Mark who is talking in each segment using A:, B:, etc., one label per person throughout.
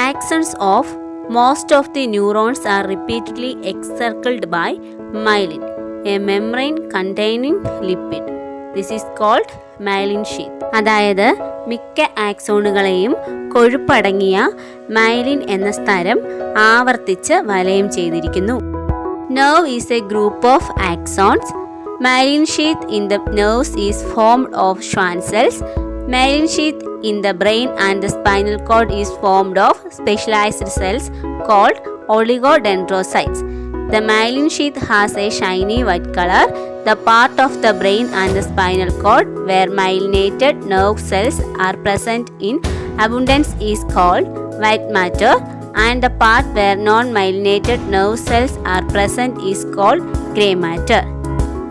A: Axons of most of the neurons are repeatedly encircled by myelin, a membrane containing lipid. This is called myelin sheath. അതായത് മിക്ക ആക്സോണുകളെയും കൊഴുപ്പടങ്ങിയ myelin എന്ന സ്ഥലം ആവർത്തിച്ച് വലയം ചെയ്തിരിക്കുന്നു. Nerve is a group of axons. Myelin sheath in the nerves is formed of Schwann cells. Myelin sheath in the brain and the spinal cord is formed of specialized cells called oligodendrocytes. The myelin sheath has a shiny white color. The part of the brain and the spinal cord where myelinated nerve cells are present in abundance is called white matter, and the part where non-myelinated nerve cells are present is called grey matter.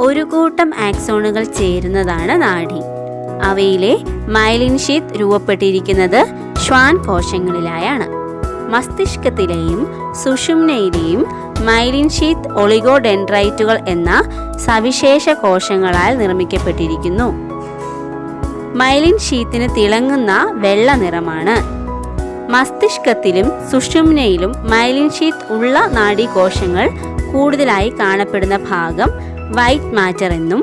A: ഒരു കൂട്ടം ആക്സോണുകൾ ചേരുന്നതാണ് നാഡി. അവയിലെ myelin sheath രൂപപ്പെട്ടിരിക്കുന്നത് Schwann കോശങ്ങളിലായാണ്. മസ്തിഷ്കത്തിലെയും സുഷുമ്നയിലെയും myelin sheath ഒളിഗോഡെൻഡ്രൈറ്റുകൾ എന്ന സവിശേഷ കോശങ്ങളാൽ നിർമ്മിക്കപ്പെട്ടിരിക്കുന്നു. മൈലിൻ ഷീത്തിന് തിളങ്ങുന്ന വെള്ള നിറമാണ്. മസ്തിഷ്കത്തിലും സുഷുമ്നയിലും മൈലിൻ ഷീത്ത് ഉള്ള നാഡീകോശങ്ങൾ കൂടുതലായി കാണപ്പെടുന്ന ഭാഗം വൈറ്റ് മാറ്റർ എന്നും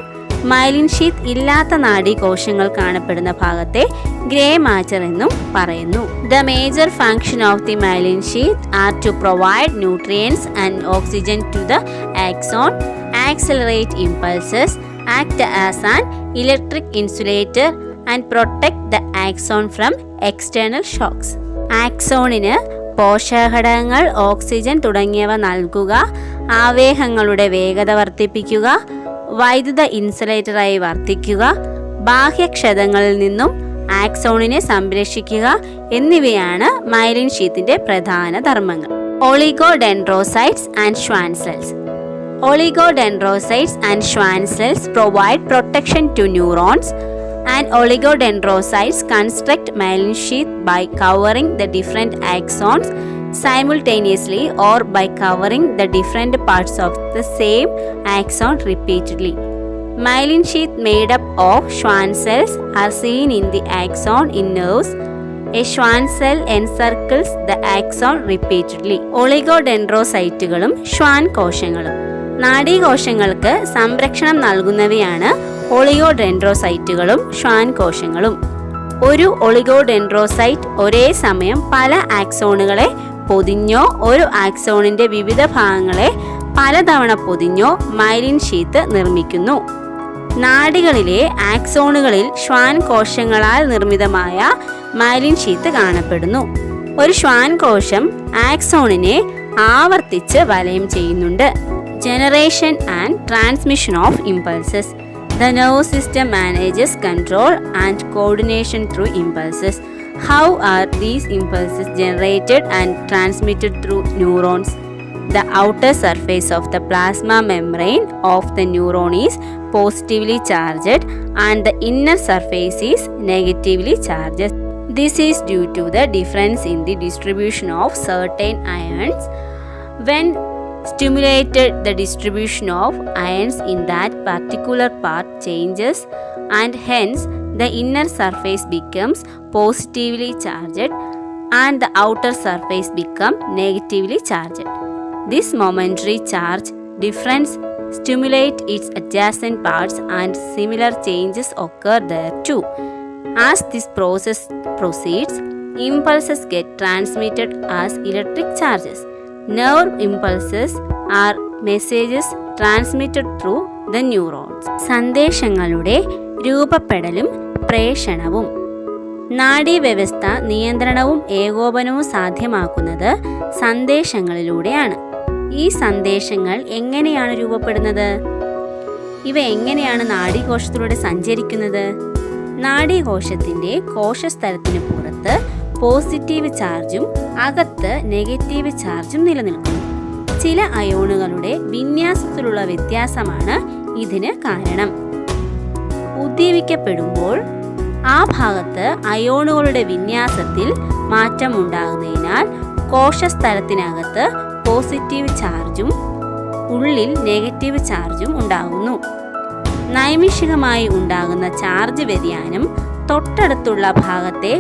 A: മൈലിൻ ഷീത്ത് ഇല്ലാത്ത നാഡീകോശങ്ങൾ കാണപ്പെടുന്ന ഭാഗത്തെ ഗ്രേ മാറ്റർ എന്നും പറയുന്നു. The major function of the myelin sheath are to provide nutrients and oxygen to the axon, accelerate impulses, act as an electric insulator and protect the axon from external shocks. ആക്സോണിന് പോഷകഘടകങ്ങൾ, oxygen തുടങ്ങിയവ നൽകുക, ആവേഗങ്ങളുടെ വേഗത വർദ്ധിപ്പിക്കുക, വൈദ്യുത ഇൻസുലേറ്ററായി വർത്തിക്കുക, ബാഹ്യക്ഷതങ്ങളിൽ നിന്നും ആക്സോണിനെ സംരക്ഷിക്കുക എന്നിവയാണ് മൈലിൻ ഷീത്തിന്റെ പ്രധാന ധർമ്മങ്ങൾ. Oligodendrocytes and Schwann cells. Oligodendrocytes and Schwann cells provide protection to neurons, and oligodendrocytes construct myelin sheath by covering the different axons simultaneously or by covering the different parts of the same axon repeatedly. Myelin sheath made up of Schwann cells are seen in the axon in nerves. A Schwann cell encircles the axon repeatedly. ഒളിഗോഡെൻഡ്രോസൈറ്റുകളും Schwann കോശങ്ങളും നാഡീകോശങ്ങൾക്ക് സംരക്ഷണം നൽകുന്നവയാണ് ഒളിഗോഡെൻഡ്രോസൈറ്റുകളും Schwann കോശങ്ങളും. ഒരു oligodendrocyte ഒരേ സമയം പല ആക്സോണുകളെ പൊതിഞ്ഞോ ഒരു ആക്സോണിന്റെ വിവിധ ഭാഗങ്ങളെ പലതവണ പൊതിഞ്ഞോ മൈലിൻ ഷീത്ത് നിർമ്മിക്കുന്നു. നാഡികളിലെ ആക്സോണുകളിൽ ഷ്വാൻ കോശങ്ങളാൽ നിർമ്മിതമായ മൈലിൻ ഷീത്ത് കാണപ്പെടുന്നു. ഒരു ഷ്വാൻ കോശം ആക്സോണിനെ ആവർത്തിച്ച് വലയം ചെയ്യുന്നുണ്ട്. Generation and transmission of impulses. The nervous system manages control and coordination through impulses. How are these impulses generated and transmitted through neurons? The outer surface of the plasma membrane of the neuron is positively charged and the inner surface is negatively charged. This is due to the difference in the distribution of certain ions. When stimulated, the distribution of ions in that particular part changes, and hence the inner surface becomes positively charged and the outer surface becomes negatively charged. This momentary charge difference stimulates its adjacent parts and similar changes occur there too. As this process proceeds, impulses get transmitted as electric charges. Nerve impulses are messages transmitted through the neurons. സന്ദേശങ്ങളുടെ രൂപപ്പെടലും പ്രേഷണവും. നാഡീവ്യവസ്ഥ നിയന്ത്രണവും ഏകോപനവും സാധ്യമാക്കുന്നത് സന്ദേശങ്ങളിലൂടെയാണ്. ഈ സന്ദേശങ്ങൾ എങ്ങനെയാണ് രൂപപ്പെടുന്നത്? ഇവ എങ്ങനെയാണ് നാഡീകോശത്തിലൂടെ സഞ്ചരിക്കുന്നത്? നാഡീകോശത്തിന്റെ കോശസ്ഥലത്തിന് പുറത്ത് positive ചാർജും അകത്ത് നെഗറ്റീവ് ചാർജും നിലനിൽക്കുന്നു. ചില അയോണുകളുടെ വിന്യാസത്തിലുള്ള വ്യത്യാസമാണ് ഇതിന് കാരണം. ഉദ്ദീപിക്കപ്പെടുമ്പോൾ ആ ഭാഗത്ത് അയോണുകളുടെ വിന്യാസത്തിൽ മാറ്റമുണ്ടാകുന്നതിനാൽ കോശസ്ഥലത്തിനകത്ത് പോസിറ്റീവ് ചാർജും ഉള്ളിൽ നെഗറ്റീവ് ചാർജും ഉണ്ടാകുന്നു. നൈമിഷികമായി ഉണ്ടാകുന്ന ചാർജ് വ്യതിയാനം തൊട്ടടുത്തുള്ള ഭാഗത്തെ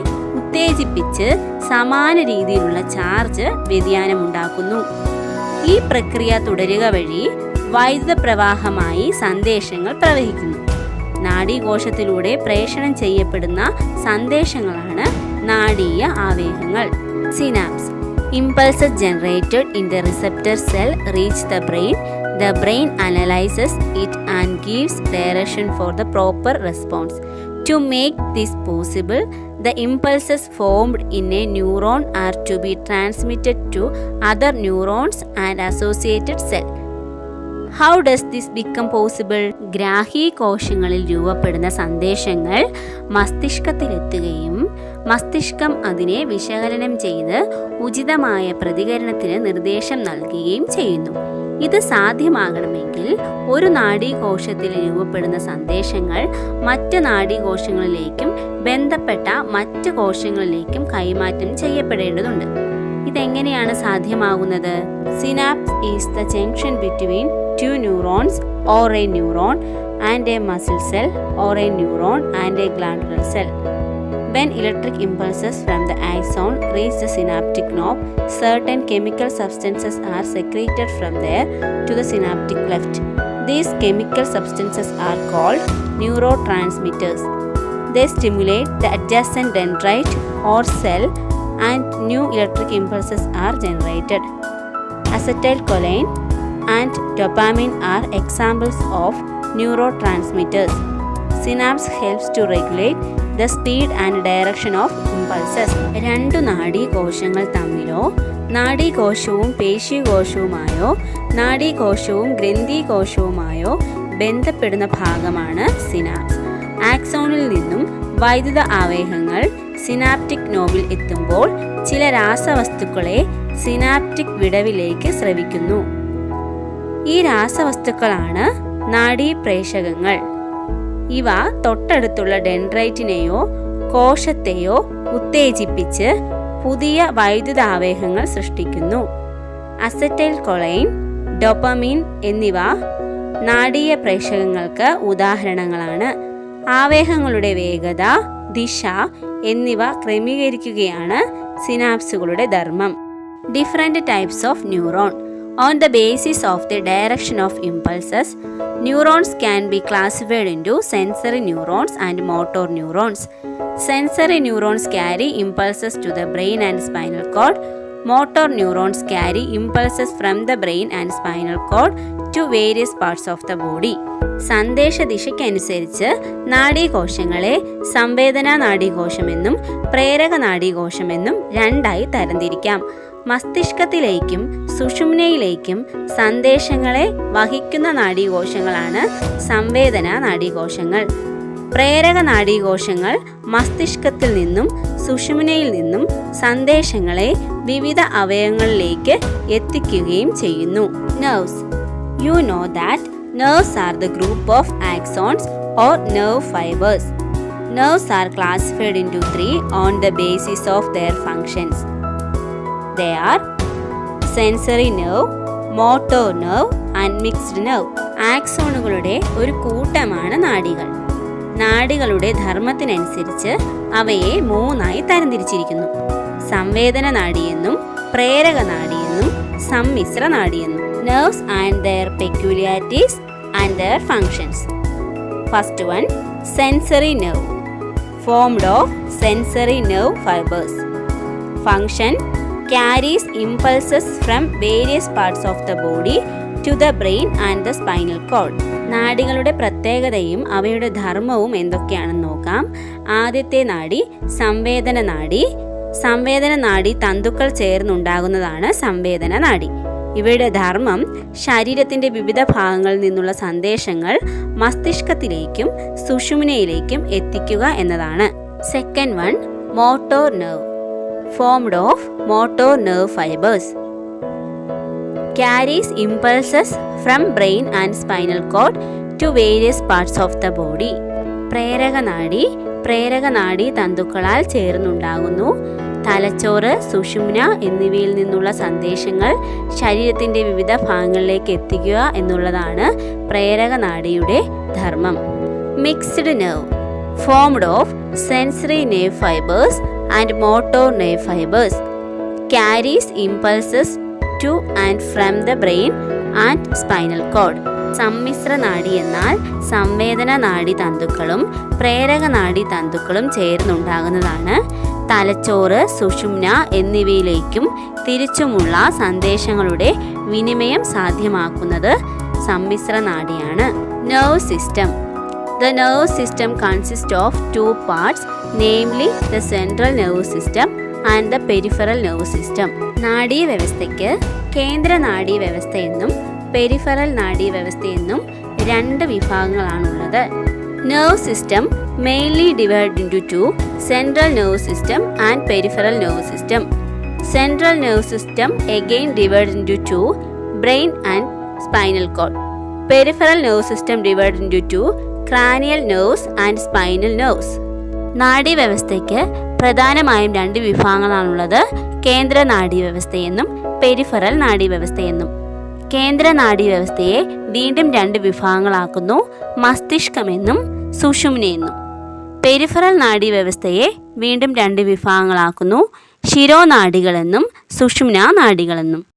A: ഉത്തേജിപ്പിച്ച് സമാന രീതിയിലുള്ള ചാർജ് വ്യതിയാനമുണ്ടാക്കുന്നു. ഈ പ്രക്രിയ തുടരുക വഴി വൈദ്യുത പ്രവാഹമായി സന്ദേശങ്ങൾ പ്രവഹിക്കുന്നു. നാഡീകോശത്തിലൂടെ പ്രേഷണം ചെയ്യപ്പെടുന്ന സന്ദേശങ്ങളാണ് നാഡീയ ആവേഗങ്ങൾ. Synapse. Impulses generated in the receptor cell reach the brain. The brain analyzes it and gives direction for the proper response. To make this possible, the impulses formed in a neuron are to be transmitted to other neurons and associated cell. How does this become possible? ഗ്രാഹി കോശങ്ങളിൽ രൂപപ്പെടുന്ന സന്ദേശങ്ങൾ മസ്തിഷ്കത്തിലെത്തുകയും മസ്തിഷ്കം അതിനെ വിശകലനം ചെയ്ത് ഉചിതമായ പ്രതികരണത്തിന് നിർദ്ദേശം നൽകുകയും ചെയ്യുന്നു. ഇത് സാധ്യമാകണമെങ്കിൽ ഒരു നാഡീകോശത്തിൽ രൂപപ്പെടുന്ന സന്ദേശങ്ങൾ മറ്റ് നാഡീകോശങ്ങളിലേക്കും ബന്ധപ്പെട്ട മറ്റ് കോശങ്ങളിലേക്കും കൈമാറ്റം ചെയ്യപ്പെടേണ്ടതുണ്ട്. ഇതെങ്ങനെയാണ് സാധ്യമാകുന്നത്? Synapse is the junction between two neurons or a neuron and a muscle cell or a neuron and a glandular cell. When electric impulses from the axon reach the synaptic knob, certain chemical substances are secreted from there to the synaptic cleft. These chemical substances are called neurotransmitters. They stimulate the adjacent dendrite or cell and new electric impulses are generated. Acetylcholine and dopamine are examples of neurotransmitters. Synapse helps to regulate the speed and direction of impulses. രണ്ടു നാഡീകോശങ്ങൾ തമ്മിലോ നാഡീകോശവും പേശീകോശവുമായോ നാഡീകോശവും ഗ്രന്ഥികോശവുമായോ ബന്ധപ്പെടുന്ന ഭാഗമാണ് synapse. ആക്സോണിൽ നിന്നും വൈദ്യുത ആവേഗങ്ങൾ synaptic Nobil എത്തുമ്പോൾ ചില രാസവസ്തുക്കളെ synaptic വിടവിലേക്ക് സ്രവിക്കുന്നു. ഈ രാസവസ്തുക്കളാണ് നാഡീപ്രേഷകങ്ങൾ. ഇവ തൊട്ടടുത്തുള്ള ഡെൻഡ്രൈറ്റിനെയോ കോശത്തെയോ ഉത്തേജിപ്പിച്ച് പുതിയ വൈദ്യുതാവേഗങ്ങൾ സൃഷ്ടിക്കുന്നു. അസറ്റൈൽകൊളൈൻ, ഡോപ്പമീൻ എന്നിവ നാഡീയ പ്രേഷകങ്ങൾക്ക് ഉദാഹരണങ്ങളാണ്. ആവേഗങ്ങളുടെ വേഗത, ദിശ എന്നിവ ക്രമീകരിക്കുകയാണ് സിനാപ്സുകളുടെ ധർമ്മം. Different types of neuron. On the basis of the direction of impulses, neurons can be classified into sensory neurons and motor neurons. Sensory neurons carry impulses to the brain and spinal cord. Motor neurons carry impulses from the brain and spinal cord to various parts of the body. സന്ദേശ ദിശയ്ക്കനുസരിച്ച് നാഡീകോശങ്ങളെ സംവേദനാ നാഡീകോശമെന്നും പ്രേരക നാഡീകോശമെന്നും രണ്ടായി തരംതിരിക്കാം. മസ്തിഷ്കത്തിലേക്കും സുഷുമ്നയിലേക്കും സന്ദേശങ്ങളെ വഹിക്കുന്ന നാഡീകോശങ്ങളാണ് സംവേദനാ നാഡീകോശങ്ങൾ. പ്രേരക നാഡീകോശങ്ങൾ മസ്തിഷ്കത്തിൽ നിന്നും സുഷുമ്നയിൽ നിന്നും സന്ദേശങ്ങളെ വിവിധ അവയവങ്ങളിലേക്ക് എത്തിക്കുകയും ചെയ്യുന്നു. Nerves. You know that nerves are the group of axons or nerve fibers. Nerves are classified into three on the basis of their functions. They are sensory nerve, motor nerve and mixed nerve. ആക്സോണുകളുടെ ഒരു കൂട്ടമാണ് നാഡികൾ. നാഡികളുടെ ധർമ്മത്തിനനുസരിച്ച് അവയെ മൂന്നായി തരംതിരിച്ചിരിക്കുന്നു: സംവേദന നാഡിയെന്നും പ്രേരക നാഡിയെന്നും സമ്മിശ്ര നാഡിയെന്നും. Nerves and their peculiarities and their functions. First one, sensory nerve, formed of sensory nerve fibers. Function: carries impulses from various parts of the body to the brain and the spinal cord. നാഡികളുടെ പ്രത്യേകതയും അവയുടെ ധർമ്മവും എന്തൊക്കെയാണെന്ന് നോക്കാം. ആദ്യത്തെ നാഡി സംവേദന നാഡി. സംവേദന നാഡി തന്തുക്കൾ ചേർന്നുണ്ടാകുന്നതാണ് സംവേദന നാഡി. ഇവയുടെ ധർമ്മം ശരീരത്തിൻ്റെ വിവിധ ഭാഗങ്ങളിൽ നിന്നുള്ള സന്ദേശങ്ങൾ മസ്തിഷ്കത്തിലേക്കും സുഷുമ്നയിലേക്കും എത്തിക്കുക എന്നതാണ്. Second one, motor nerve, formed of motor nerve fibers. Carries impulses from brain and spinal cord to various parts of the body. പ്രേരക നാഡി തന്തുക്കളാൽ ചേർന്നുണ്ടാകുന്നു. തലച്ചോറ്, സുഷുമ്ന എന്നിവയിൽ നിന്നുള്ള സന്ദേശങ്ങൾ ശരീരത്തിൻ്റെ വിവിധ ഭാഗങ്ങളിലേക്ക് എത്തിക്കുക എന്നുള്ളതാണ് പ്രേരക നാഡിയുടെ ധർമ്മം. Mixed nerve, formed of sensory nerve fibers and motor nerve fibers. Carries impulses to and from the brain and spinal cord. സമ്മിശ്ര നാഡി എന്നാൽ സംവേദന നാഡീതന്തുക്കളും പ്രേരക നാഡീതന്തുക്കളും ചേർന്നുണ്ടാകുന്നതാണ്. തലച്ചോറ്, സുഷുമ്ന എന്നിവയിലേക്കും തിരിച്ചുമുള്ള സന്ദേശങ്ങളുടെ വിനിമയം സാധ്യമാക്കുന്നത് സമ്മിശ്ര നാഡിയാണ്. Nerve system. The nerve system consists of two parts, namely the central nervous system and the peripheral nervous system. നാഡീവ്യവസ്ഥയ്ക്ക് കേന്ദ്ര നാഡീവ്യവസ്ഥയെന്നും peripheral നാഡീവ്യവസ്ഥയെന്നും രണ്ട് വിഭാഗങ്ങളാണുള്ളത്. Nerve system mainly divided into two, central nervous system and peripheral nervous system. Central nervous system again divided into two, brain and spinal cord. Peripheral nervous system divided into two, cranial nerves and spinal nerves. നാഡീവ്യവസ്ഥയ്ക്ക് പ്രധാനമായും രണ്ട് വിഭാഗങ്ങളാണുള്ളത്. കേന്ദ്ര നാഡീവ്യവസ്ഥയെന്നും peripheral നാഡീവ്യവസ്ഥയെന്നും. കേന്ദ്ര നാഡീവ്യവസ്ഥയെ വീണ്ടും രണ്ട് വിഭാഗങ്ങളാക്കുന്നു, മസ്തിഷ്കമെന്നും സുഷുമ്നയെന്നും. Peripheral നാഡീവ്യവസ്ഥയെ വീണ്ടും രണ്ട് വിഭാഗങ്ങളാക്കുന്നു, ശിരോനാഡികളെന്നും സുഷുമ്നാ നാഡികളെന്നും.